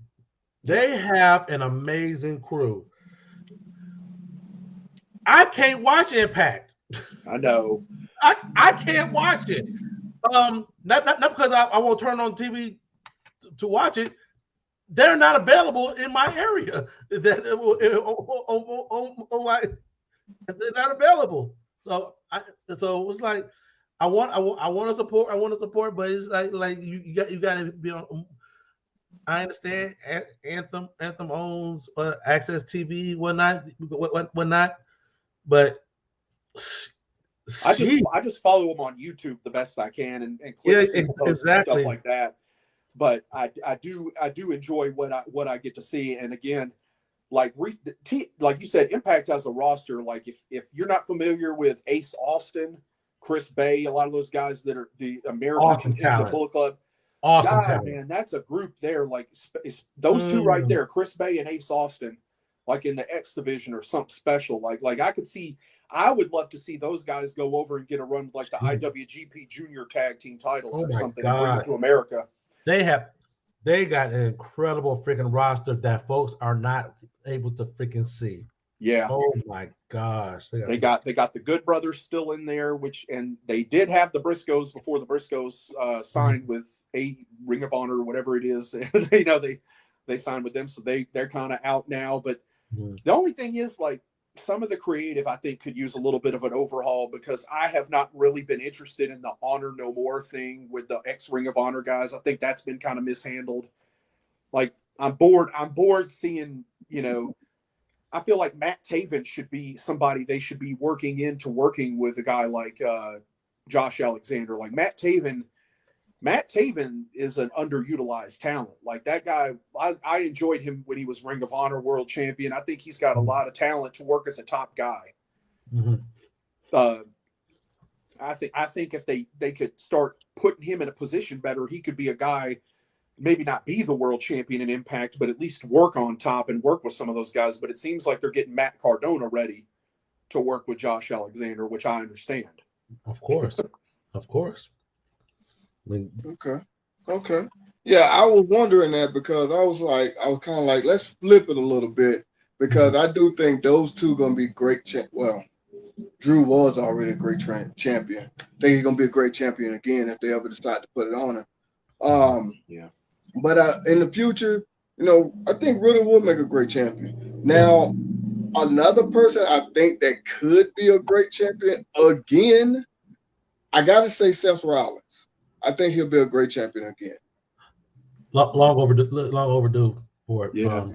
They have an amazing crew. I can't watch Impact. I know. I can't watch it. Not because I won't turn on TV to watch it. They're not available in my area. They're not available. So it's like I want to support, but it's like you got to be on. I understand Anthem owns Access TV, whatnot, but I just follow them on YouTube the best I can and clips and stuff like that. But I do enjoy what I get to see. And again, like like you said, Impact has a roster. Like if you're not familiar with Ace Austin, Chris Bay, a lot of those guys that are the American Awesome contingent talent. of Bullet Club. Awesome God, talent. man, that's a group there. Like it's those two right there, Chris Bay and Ace Austin, like in the X division or something special. Like I would love to see those guys go over and get a run with like the IWGP Junior Tag Team titles or something and bring it to America. They got an incredible freaking roster that folks are not able to freaking see. Yeah. Oh my gosh. They got the Good Brothers still in there, and they did have the Briscoes before the Briscoes signed with a Ring of Honor or whatever it is. they signed with them, so they're kind of out now. But the only thing is, like, some of the creative I think could use a little bit of an overhaul, because I have not really been interested in the Honor No More thing with the ex Ring of Honor guys. I think that's been kind of mishandled. Like, I'm bored seeing, I feel like Matt Taven should be somebody they should be working with a guy like Josh Alexander. Like Matt Taven is an underutilized talent. Like that guy, I enjoyed him when he was Ring of Honor World Champion. I think he's got a lot of talent to work as a top guy. I think if they could start putting him in a position better, he could be a guy, maybe not be the world champion in Impact, but at least work on top and work with some of those guys. But it seems like they're getting Matt Cardona ready to work with Josh Alexander, which I understand. Of course. Of course. I mean, okay. Yeah, I was wondering that, because I was kind of like, let's flip it a little bit, because I do think those two going to be great. Well, Drew was already a great champion. I think he's going to be a great champion again if they ever decide to put it on him. Yeah. But in the future, I think Riddle will make a great champion. Now, another person I think that could be a great champion again, I got to say Seth Rollins. I think he'll be a great champion again. Long overdue for it. Yeah.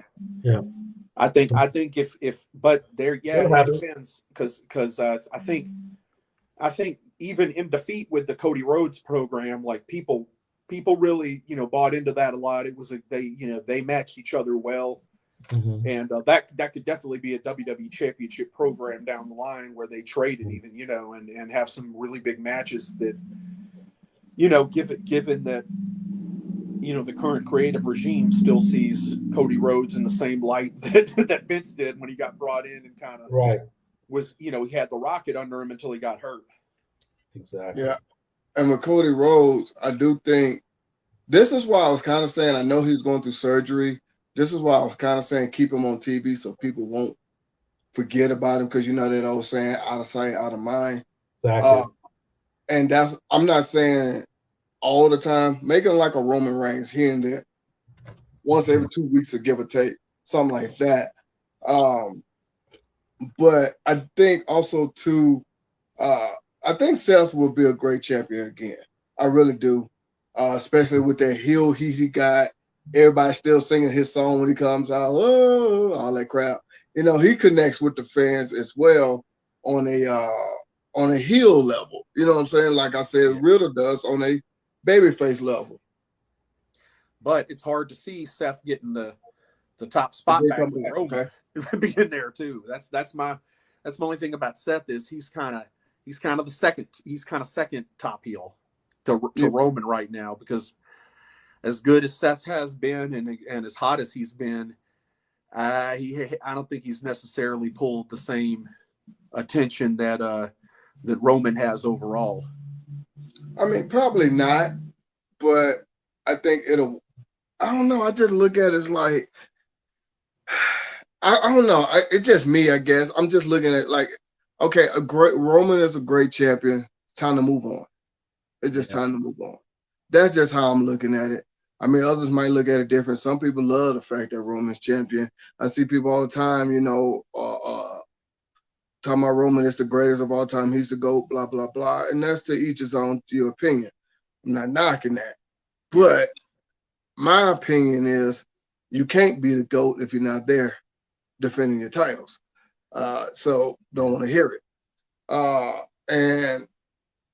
I think if but there, it depends, because I think even in defeat with the Cody Rhodes program, like people really bought into that a lot. It was they matched each other well, and that could definitely be a WWE Championship program down the line where they traded even and have some really big matches that given that the current creative regime still sees Cody Rhodes in the same light that Vince did when he got brought in, and kind of was he had the rocket under him until he got hurt. Exactly. Yeah. And with Cody Rhodes, I do think this is why I was kind of saying, I know he's going through surgery. This is why I was kind of saying keep him on TV so people won't forget about him, because that old saying, out of sight, out of mind. Exactly. And I'm not saying all the time. Make him like a Roman Reigns here and there, once every 2 weeks, or give or take, something like that. But I think also too, I think Seth will be a great champion again. I really do. Especially with that heel he got. Everybody still singing his song when he comes out. Oh, all that crap. He connects with the fans as well on a heel level. You know what I'm saying? Like I said, Riddle does on a babyface level. But it's hard to see Seth getting the top spot back with Roman being there too. That's my only thing about Seth is he's kind of second top heel to Roman right now, because as good as Seth has been and as hot as he's been, I don't think he's necessarily pulled the same attention that Roman has overall. I mean, probably not, but I think it'll. I don't know. I just look at it as like, I don't know. It's just me, I guess. I'm just looking at like, okay, Roman is a great champion. Time to move on. It's just time to move on. That's just how I'm looking at it. I mean, others might look at it different. Some people love the fact that Roman's champion. I see people all the time, talking about Roman is the greatest of all time. He's the GOAT, blah, blah, blah. And that's to each his own, to your opinion. I'm not knocking that. But my opinion is you can't be the GOAT if you're not there defending your titles. So don't want to hear it. And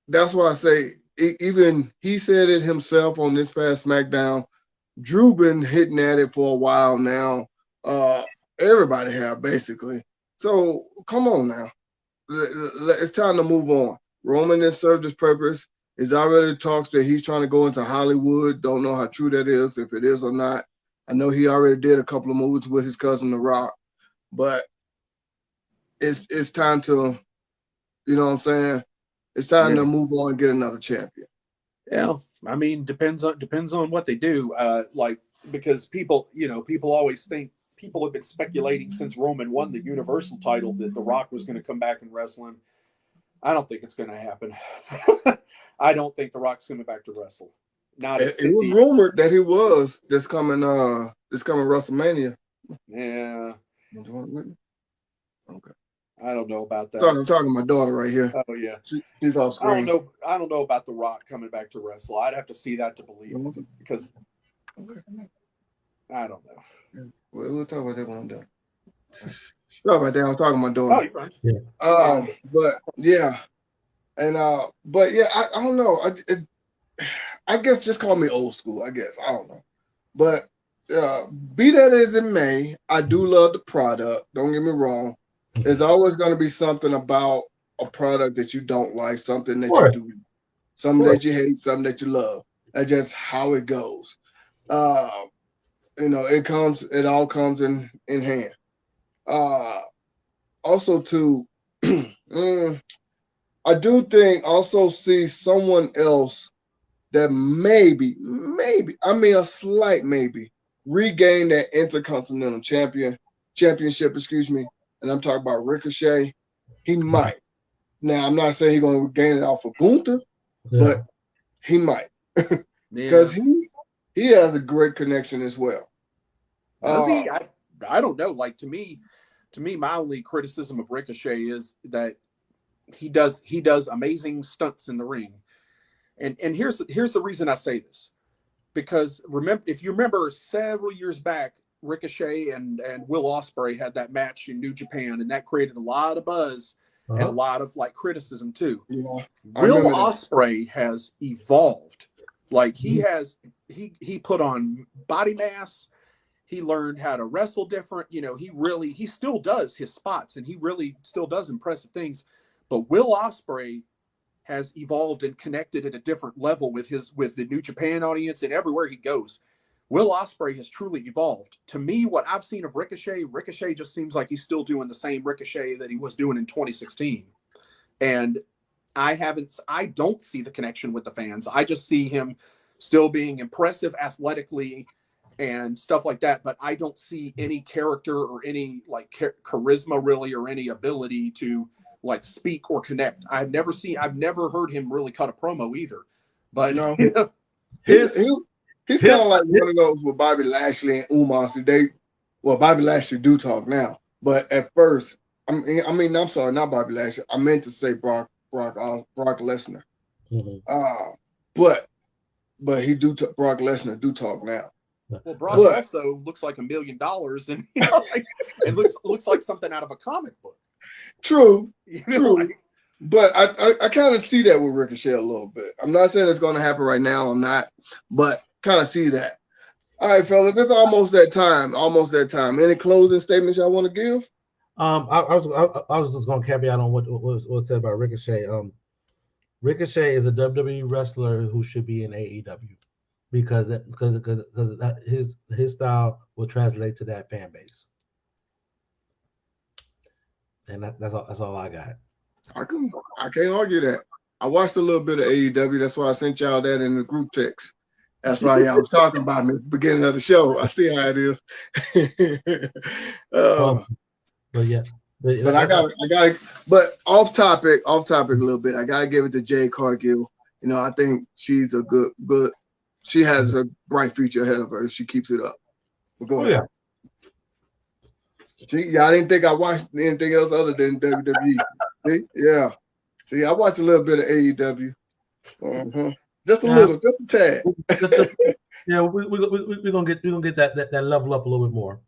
that's why I say, even he said it himself on this past SmackDown. Drew been hitting at it for a while now. Everybody have, basically. So come on now. It's time to move on. Roman has served his purpose. He's already talks that he's trying to go into Hollywood. Don't know how true that is, if it is or not. I know he already did a couple of movies with his cousin The Rock, but it's time to, you know what I'm saying? It's time to move on and get another champion. Yeah, I mean, depends on what they do. Like, because people always think, people have been speculating since Roman won the Universal title that The Rock was going to come back and wrestle him. I don't think it's going to happen. I don't think The Rock's coming back to wrestle. Not it was rumored that he was this coming WrestleMania. Yeah. Okay. I don't know about that. I'm talking to my daughter right here. Oh yeah. She's off screen. I don't know about The Rock coming back to wrestle. I'd have to see that to believe it, because I don't know. We'll talk about that when I'm done. Sorry about that. I'm talking to my daughter. Oh, you're fine. Yeah. But yeah, and but yeah, I don't know. I guess just call me old school. I guess I don't know, but be that as it may, I do love the product. Don't get me wrong. There's always going to be something about a product that you don't like, something that you do, something that you hate, something that you love. That's just how it goes. It all comes in hand. Also too, I do think also see someone else that maybe, a slight maybe, regain that Intercontinental Championship, and I'm talking about Ricochet. He might. Now, I'm not saying he's going to gain it off of Gunther, but he might. Because he has a great connection as well. Does he? I don't know. Like, to me, my only criticism of Ricochet is that he does amazing stunts in the ring. And here's the reason I say this. Because if you remember several years back, Ricochet and Will Ospreay had that match in New Japan, and that created a lot of buzz and a lot of criticism too. Yeah, Will Ospreay has evolved. Like, he put on body mass. He learned how to wrestle different. He still does his spots, and he really still does impressive things. But Will Ospreay has evolved and connected at a different level with the New Japan audience, and everywhere he goes. Will Ospreay has truly evolved. To me, what I've seen of Ricochet just seems like he's still doing the same Ricochet that he was doing in 2016. And I don't see the connection with the fans. I just see him still being impressive athletically and stuff like that, but I don't see any character or any charisma really, or any ability to speak or connect. I've never heard him really cut a promo either. But no. He's kind of like one of those with Bobby Lashley and Umar. Bobby Lashley do talk now, but at first, I'm sorry, not Bobby Lashley. I meant to say Brock Lesnar. Mm-hmm. But Brock Lesnar do talk now. Well, Brock also looks like $1 million, and it looks like something out of a comic book. True. But I kind of see that with Ricochet a little bit. I'm not saying it's going to happen right now. I'm not, but kind of see that. All right, fellas, it's almost that time. Any closing statements y'all want to give? I was just going to caveat on what was said about Ricochet. Ricochet is a WWE wrestler who should be in AEW because his style will translate to that fan base. And that's all I got. I can't argue that. I watched a little bit of AEW. That's why I sent y'all that in the group text. That's why y'all was talking about me at the beginning of the show. I see how it is. But yeah. But I got. But off topic a little bit. I gotta give it to Jade Cargill. I think she's a good. She has a bright future ahead of her if she keeps it up. But go ahead. Yeah. I didn't think I watched anything else other than WWE. Yeah. See, I watch a little bit of AEW. Just a little, just a tad. Yeah, we're gonna get that level up a little bit more.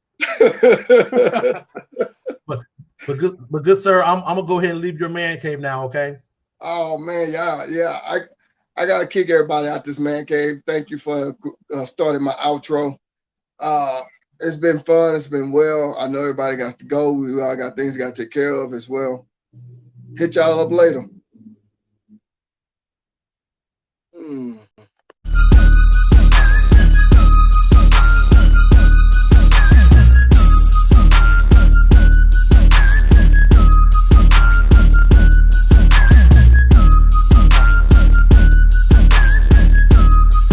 but good sir, I'm gonna go ahead and leave your man cave now, okay? Oh man, yeah. I gotta kick everybody out this man cave. Thank you for starting my outro. it's been fun. It's been well. I know everybody got to go. We all got things got to take care of as well. Hit y'all up later.